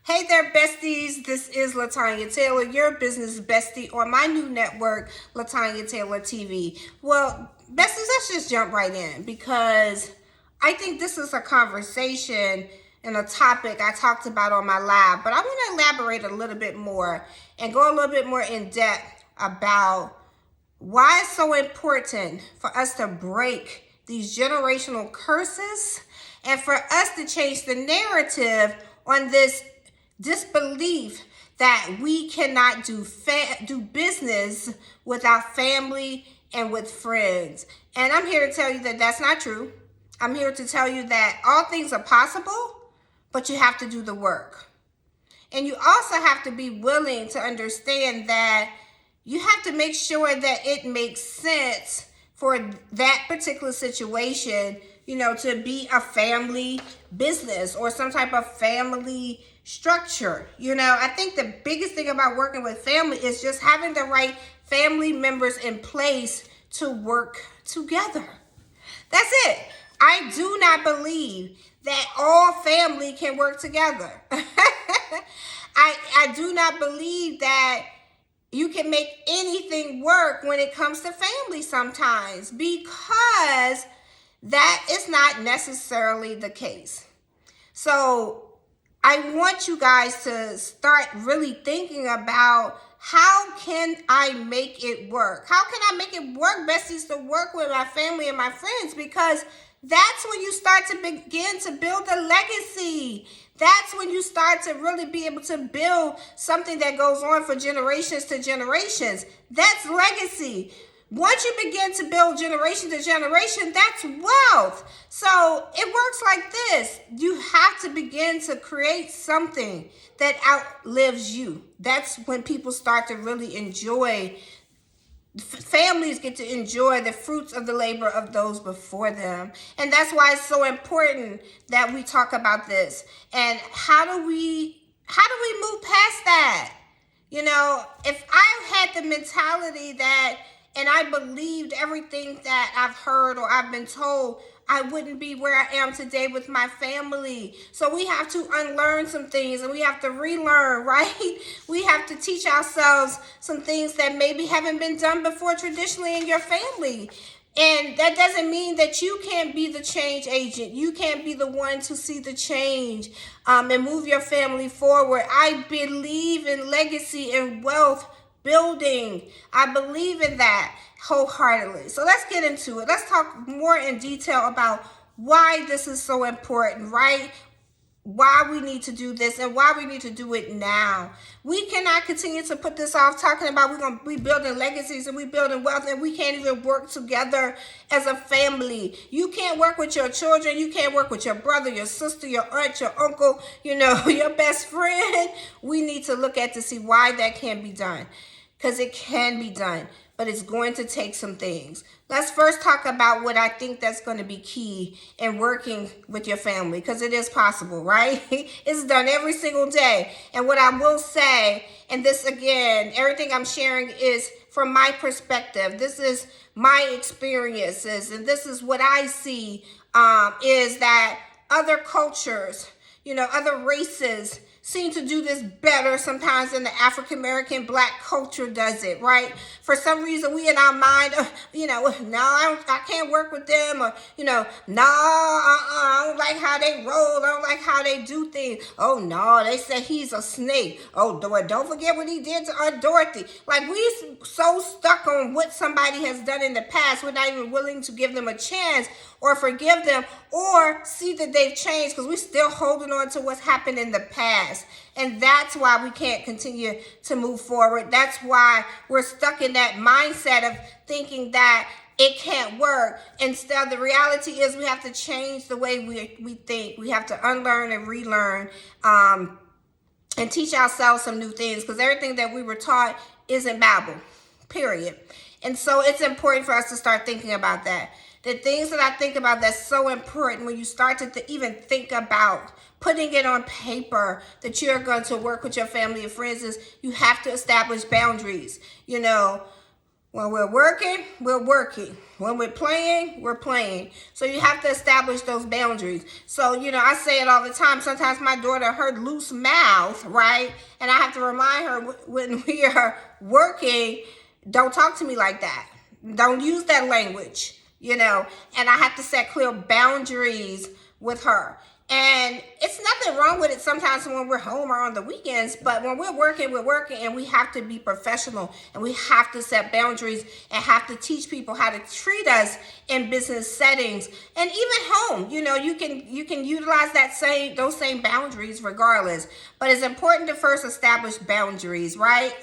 Hey there, besties. This is Latanya Taylor, your business bestie on my new network, Latanya Taylor TV. Well, besties, let's just jump right in because I think this is a conversation and a topic I talked about on my live, but I want to elaborate a little bit more and go a little bit more in depth about why it's so important for us to break these generational curses and for us to change the narrative on this disbelief that we cannot do business with our family and with friends. And I'm here to tell you that that's not true. I'm here to tell you that all things are possible, but you have to do the work. And you also have to be willing to understand that you have to make sure that it makes sense for that particular situation, to be a family business or some type of family structure. I think the biggest thing about working with family is just having the right family members in place to work together. That's it. I do not believe that all family can work together. I do not believe that you can make anything work when it comes to family sometimes, because that is not necessarily the case. So I want you guys to start really thinking about, how can I make it work? How can I make it work, besties, to work with my family and my friends? Because that's when you start to begin to build a legacy. That's when you start to really be able to build something that goes on for generations to generations. That's legacy. Once you begin to build generation to generation, that's wealth. So it works like this. You have to begin to create something that outlives you. That's when people start to really enjoy, families get to enjoy the fruits of the labor of those before them. And that's why it's so important that we talk about this. And how do we move past that? If I had the mentality that, and I believed everything that I've heard or I've been told, I wouldn't be where I am today with my family. So we have to unlearn some things and we have to relearn, right? We have to teach ourselves some things that maybe haven't been done before traditionally in your family. And that doesn't mean that you can't be the change agent. You can't be the one to see the change and move your family forward. I believe in legacy and wealth building. I believe in that wholeheartedly. So let's get into it. Let's talk more in detail about why this is so important, right? Why we need to do this and why we need to do it now. We cannot continue to put this off, talking about we're going to be building legacies and we building wealth, and we can't even work together as a family. You can't work with your children. You can't work with your brother, your sister, your aunt, your uncle, your best friend. We need to look at to see why that can be done, because it can be done, but it's going to take some things. Let's first talk about what I think that's going to be key in working with your family, because it is possible, right? It's done every single day. And what I will say, and this again, everything I'm sharing is from my perspective. This is my experiences, and this is what I see, is that other cultures, other races seem to do this better sometimes than the African-American Black culture does it, right? For some reason, we in our mind, no, I can't work with them, or, no, I don't like how they roll, I don't like how they do things. Oh, no, they said he's a snake. Oh, don't forget what he did to Aunt Dorothy. Like, we so stuck on what somebody has done in the past, we're not even willing to give them a chance or forgive them or see that they've changed, because we're still holding on to what's happened in the past. And that's why we can't continue to move forward. That's why we're stuck in that mindset of thinking that it can't work. Instead, the reality is we have to change the way we think. We have to unlearn and relearn, and teach ourselves some new things, because everything that we were taught isn't Bible, period. And so it's important for us to start thinking about that. The things that I think about that's so important when you start to even think about putting it on paper that you're going to work with your family and friends is you have to establish boundaries. When we're working, we're working. When we're playing, we're playing. So you have to establish those boundaries. So, I say it all the time. Sometimes my daughter, her loose mouth, right? And I have to remind her when we are working, don't talk to me like that. Don't use that language, and I have to set clear boundaries with her. And it's nothing wrong with it sometimes when we're home or on the weekends, but when we're working, and we have to be professional, and we have to set boundaries and have to teach people how to treat us in business settings and even home. You can utilize those same boundaries regardless, but it's important to first establish boundaries, right?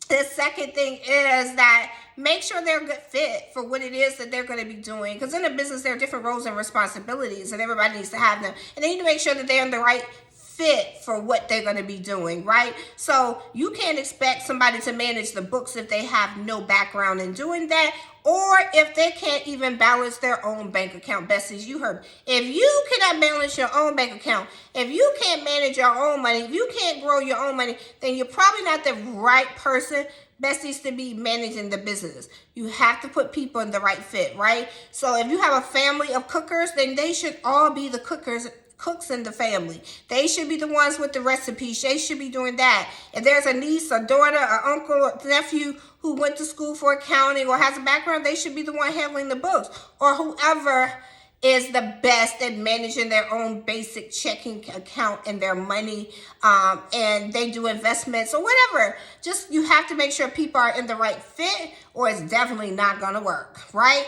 The second thing is that make sure they're a good fit for what it is that they're going to be doing. Because in a business, there are different roles and responsibilities, and everybody needs to have them. And they need to make sure that they're in the right fit for what they're going to be doing, right? So you can't expect somebody to manage the books if they have no background in doing that, or if they can't even balance their own bank account. Besties, you heard me. If you cannot balance your own bank account, if you can't manage your own money, if you can't grow your own money, then you're probably not the right person, besties, to be managing the business. You have to put people in the right fit, right? So if you have a family of cookers, then they should all be the cooks in the family. They should be the ones with the recipes. They should be doing that. If there's a niece, a daughter, an uncle, or nephew who went to school for accounting or has a background, they should be the one handling the books, or whoever is the best at managing their own basic checking account and their money, and they do investments or whatever. Just, you have to make sure people are in the right fit, or it's definitely not going to work, right?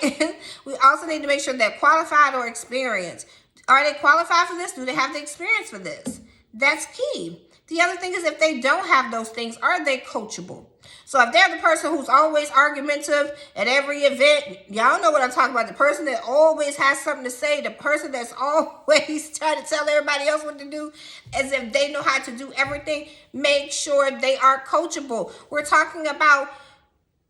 We also need to make sure they're qualified or experienced. Are they qualified for this? Do they have the experience for this? That's key. The other thing is, if they don't have those things, are they coachable? So if they're the person who's always argumentative at every event, y'all know what I'm talking about. The person that always has something to say, the person that's always trying to tell everybody else what to do as if they know how to do everything, make sure they are coachable. We're talking about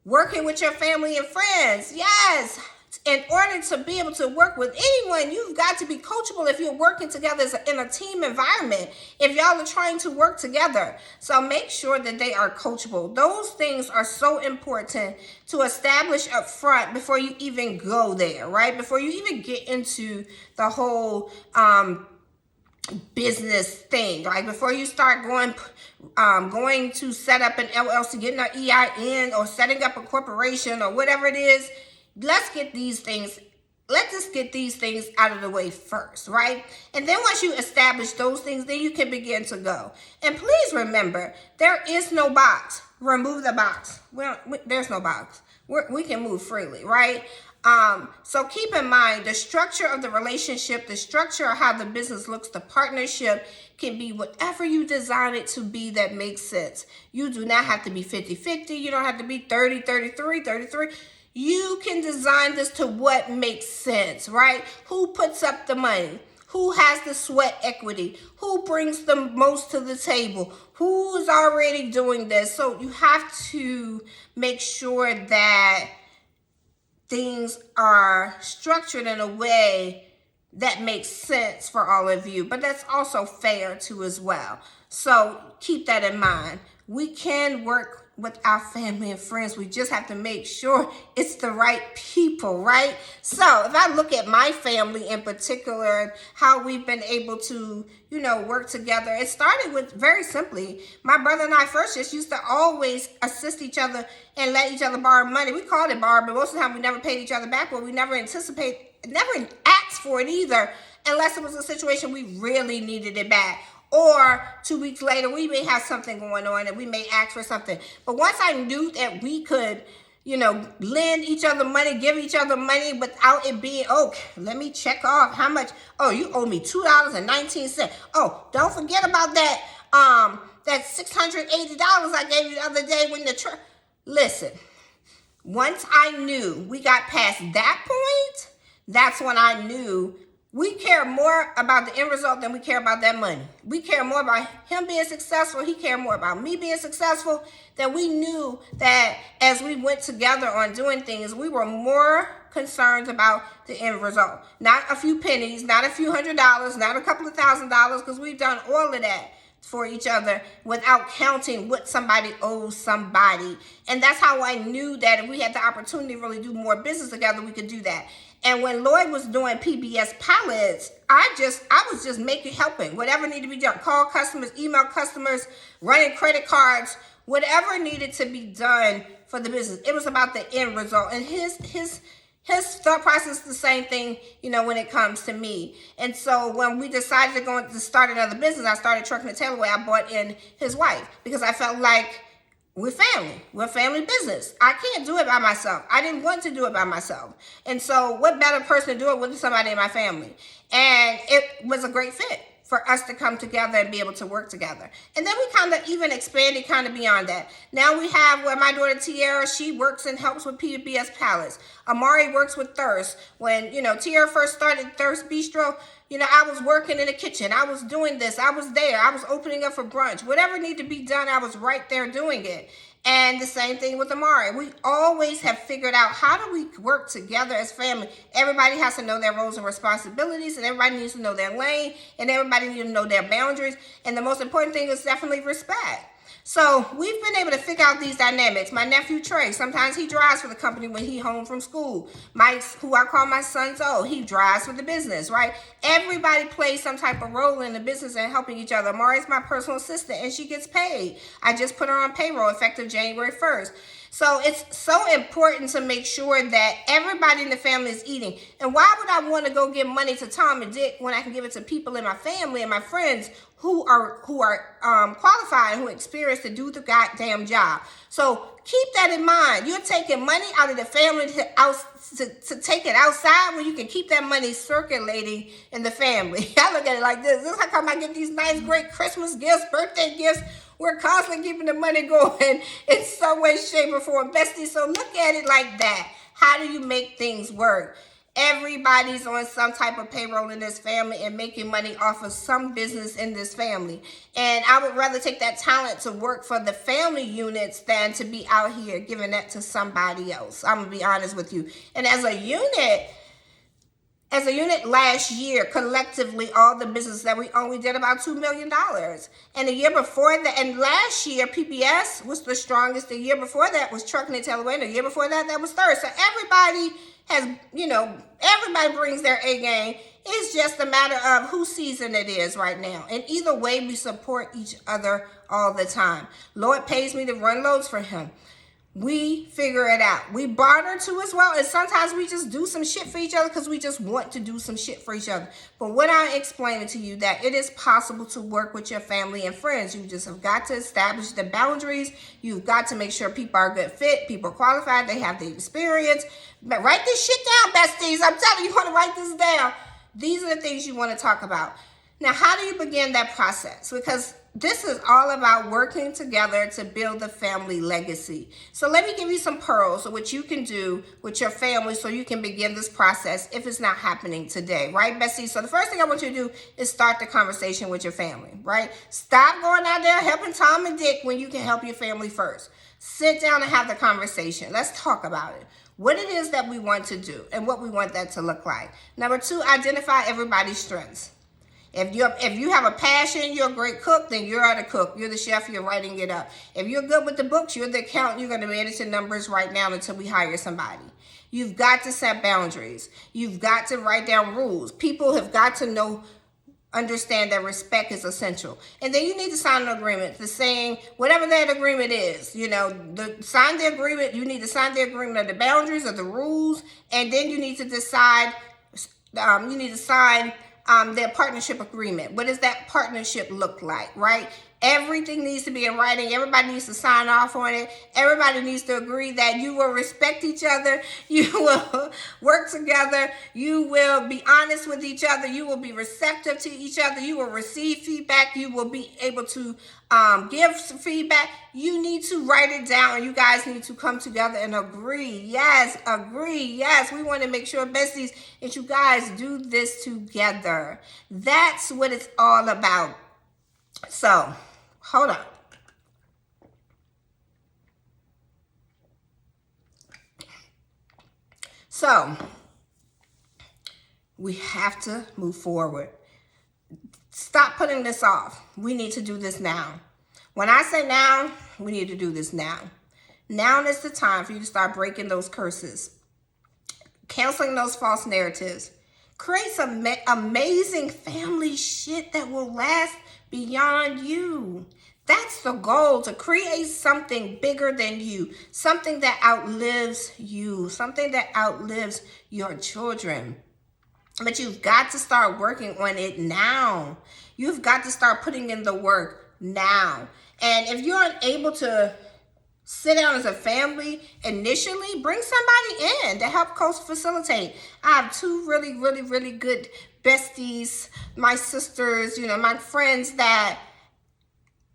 working with your family and friends. Yes. In order to be able to work with anyone, you've got to be coachable if you're working together in a team environment, if y'all are trying to work together. So make sure that they are coachable. Those things are so important to establish up front before you even go there, right? Before you even get into the whole business thing, like before you start going to set up an LLC, getting an EIN, or setting up a corporation, or whatever it is. Let's just get these things out of the way first, right? And then once you establish those things, then you can begin to go. And please remember, there is no box. Remove the box. Well, there's no box. We can move freely, right? So keep in mind the structure of the relationship, the structure of how the business looks, the partnership can be whatever you design it to be that makes sense. You do not have to be 50-50. You don't have to be 30-33. You can design this to what makes sense, right? Who puts up the money? Who has the sweat equity? Who brings the most to the table? Who is already doing this? So you have to make sure that things are structured in a way that makes sense for all of you, but that's also fair too as well. So keep that in mind. We can work with our family and friends. We just have to make sure it's the right people, right? So if I look at my family in particular, how we've been able to, work together, it started with, very simply, my brother and I first just used to always assist each other and let each other borrow money. We called it borrow, but most of the time we never paid each other back, but we never asked for it either, unless it was a situation we really needed it back. Or 2 weeks later, we may have something going on and we may ask for something. But once I knew that we could, lend each other money, give each other money without it being, let me check off how much. Oh, you owe me $2.19. Oh, don't forget about that that $680 I gave you the other day when Listen, once I knew we got past that point, that's when I knew we care more about the end result than we care about that money. We care more about him being successful. He cared more about me being successful. That we knew that as we went together on doing things, we were more concerned about the end result. Not a few pennies, not a few $100s, not a couple of $1,000s, because we've done all of that. for each other without counting what somebody owes somebody. And that's how I knew that if we had the opportunity to really do more business together, we could do that. And when Lloyd was doing PBS pallets, I was just helping whatever needed to be done. Call customers, email customers, running credit cards, whatever needed to be done for the business. It was about the end result. And his thought process is the same thing, when it comes to me. And so when we decided to start another business, I started Trucking the Tailor Way. I brought in his wife because I felt like we're family. We're family business. I can't do it by myself. I didn't want to do it by myself. And so what better person to do it with than somebody in my family? And it was a great fit for us to come together and be able to work together. And then we kind of even expanded kind of beyond that. Now we have where my daughter Tiara, she works and helps with PBS Palace. Amari works with Thirst. When, Tiara first started Thirst Bistro, I was working in the kitchen. I was doing this. I was there. I was opening up for brunch. Whatever needed to be done, I was right there doing it. And the same thing with Amari. We always have figured out, how do we work together as family? Everybody has to know their roles and responsibilities, and everybody needs to know their lane, and everybody needs to know their boundaries. And the most important thing is definitely respect. So we've been able to figure out these dynamics. My nephew Trey, sometimes he drives for the company when he's home from school. Mike, who I call my son Zoe, he drives for the business, right? Everybody plays some type of role in the business and helping each other. Mari's my personal assistant, and she gets paid. I just put her on payroll effective January 1st. So it's so important to make sure that everybody in the family is eating. And why would I want to go give money to Tom and Dick when I can give it to people in my family and my friends who are qualified, who are experienced to do the goddamn job? So keep that in mind. You're taking money out of the family to take it outside when you can keep that money circulating in the family. I look at it like this. This is how come I get these nice, great Christmas gifts, birthday gifts. We're constantly keeping the money going in some way, shape, or form. Bestie, so look at it like that. How do you make things work? Everybody's on some type of payroll in this family and making money off of some business in this family. And I would rather take that talent to work for the family units than to be out here giving that to somebody else. I'm going to be honest with you. And as a unit last year, collectively, all the business that we own, we did about $2 million. And the year before that, and last year, PBS was the strongest. The year before that was Trucking the Tailor Way. The year before that, that was Thirst. So everybody has, everybody brings their A game. It's just a matter of whose season it is right now. And either way, we support each other all the time. Lord pays me to run loads for him. We figure it out. We barter too as well. And sometimes we just do some shit for each other because we just want to do some shit for each other. But what I'm explaining to you, that it is possible to work with your family and friends. You just have got to establish the boundaries. You've got to make sure people are a good fit. People are qualified. They have the experience. But write this shit down, besties. I'm telling you, you want to write this down. These are the things you want to talk about. Now, how do you begin that process? Because this is all about working together to build a family legacy. So let me give you some pearls of what you can do with your family so you can begin this process if it's not happening today, right, Bessie? So the first thing I want you to do is start the conversation with your family, right? Stop going out there helping Tom and Dick when you can help your family first. Sit down and have the conversation. Let's talk about it. What it is that we want to do and what we want that to look like. Number 2, identify everybody's strengths. If you have a passion, you're a great cook, then you're the cook. You're the chef, you're writing it up. If you're good with the books, you're the accountant, you're going to manage the numbers right now until we hire somebody. You've got to set boundaries. You've got to write down rules. People have got to understand that respect is essential. And then you need to sign an agreement, the saying, whatever that agreement is, sign the agreement. You need to sign the agreement of the boundaries of the rules. And then you need to decide, their partnership agreement. What does that partnership look like, right? Everything needs to be in writing. Everybody needs to sign off on it. Everybody needs to agree that you will respect each other. You will work together. You will be honest with each other. You will be receptive to each other. You will receive feedback. You will be able to give some feedback. You need to write it down. You guys need to come together and agree. Yes, agree. Yes, we want to make sure, besties, that you guys do this together. That's what it's all about. So, hold on. So, we have to move forward. Stop putting this off. We need to do this now. When I say now, we need to do this now. Now is the time for you to start breaking those curses, canceling those false narratives. Create some amazing family shit that will last beyond you. That's the goal, to create something bigger than you, something that outlives you, something that outlives your children. But you've got to start working on it now. You've got to start putting in the work now. And if you're unable to sit down as a family initially, bring somebody in to help co-facilitate. I have two really, really, really good besties, my sisters, my friends that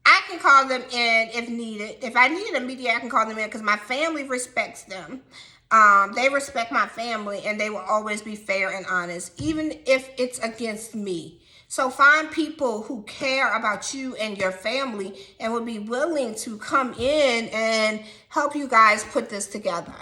I can call them in if needed. If I need a mediator, I can call them in because my family respects them. They respect my family, and they will always be fair and honest, even if it's against me. So find people who care about you and your family and will be willing to come in and help you guys put this together.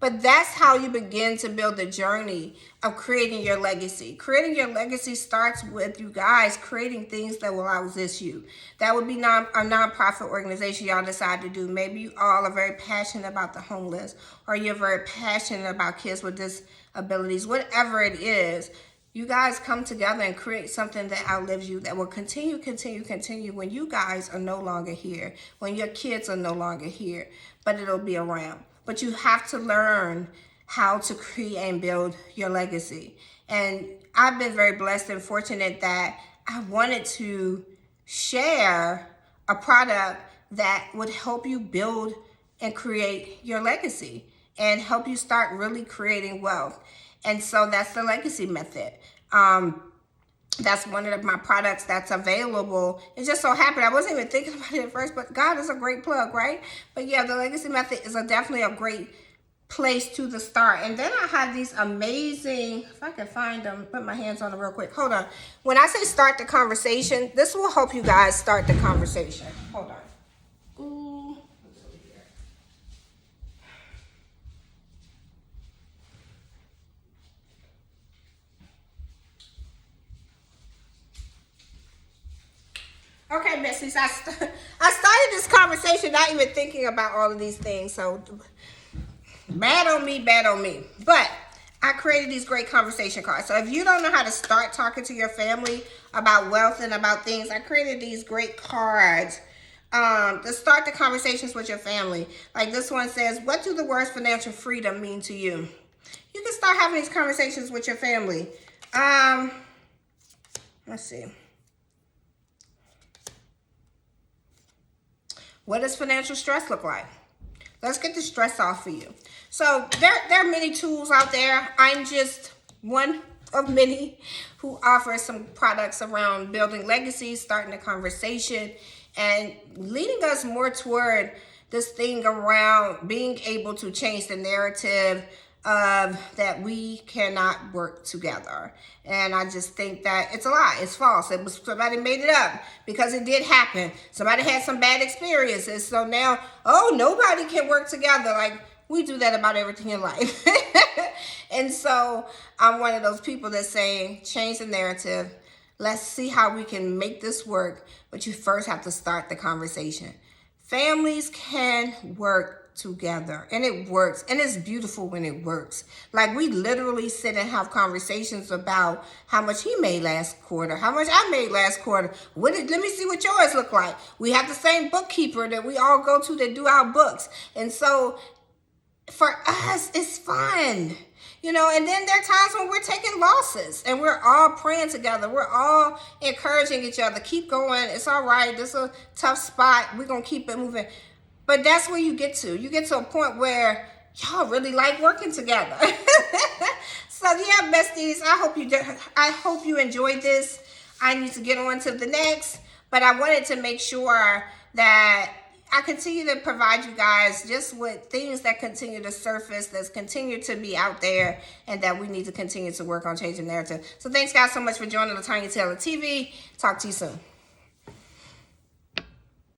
But that's how you begin to build the journey of creating your legacy. Creating your legacy starts with you guys creating things that will outlast you. That would be a nonprofit organization y'all decide to do. Maybe you all are very passionate about the homeless, or you're very passionate about kids with disabilities. Whatever it is, you guys come together and create something that outlives you, that will continue when you guys are no longer here, when your kids are no longer here, but it'll be around. But you have to learn how to create and build your legacy. And I've been very blessed and fortunate that I wanted to share a product that would help you build and create your legacy and help you start really creating wealth. And so that's the legacy method. That's one of my products that's available. It just so happened, I wasn't even thinking about it at first, but God is a great plug, right? But yeah, the legacy method is definitely a great place to the start. And then I have these amazing, if I can find them, put my hands on them real quick. Hold on. When I say start the conversation, this will help you guys start the conversation. Hold on. Ooh. Okay, Besties, I started this conversation not even thinking about all of these things, so bad on me. But I created these great conversation cards. So if you don't know how to start talking to your family about wealth and about things, I created these great cards to start the conversations with your family. Like this one says, what do the words financial freedom mean to you? You can start having these conversations with your family. Let's see. What does financial stress look like? Let's get the stress off for you. So there are many tools out there. I'm just one of many who offer some products around building legacies, starting a conversation, and leading us more toward this thing around being able to change the narrative of that we cannot work together. And I just think that it's a lie. It's false. Somebody made it up because it did happen. Somebody had some bad experiences. So now, nobody can work together. Like, we do that about everything in life. And so I'm one of those people that's saying, change the narrative. Let's see how we can make this work. But you first have to start the conversation. Families can work together, and it works, and it's beautiful when it works. Like, we literally sit and have conversations about how much he made last quarter, how much I made last quarter. Let me see what yours look like. We have the same bookkeeper that we all go to that do our books, and so for us, it's fun. And then there are times when we're taking losses and we're all praying together. We're all encouraging each other. Keep going. It's all right. This is a tough spot. We're going to keep it moving. But that's where you get to. You get to a point where y'all really like working together. So yeah, besties, I hope you enjoyed this. I need to get on to the next. But I wanted to make sure that I continue to provide you guys just with things that continue to surface, that's continue to be out there, and that we need to continue to work on changing narrative. So thanks guys so much for joining LaTanya Taylor TV. Talk to you soon.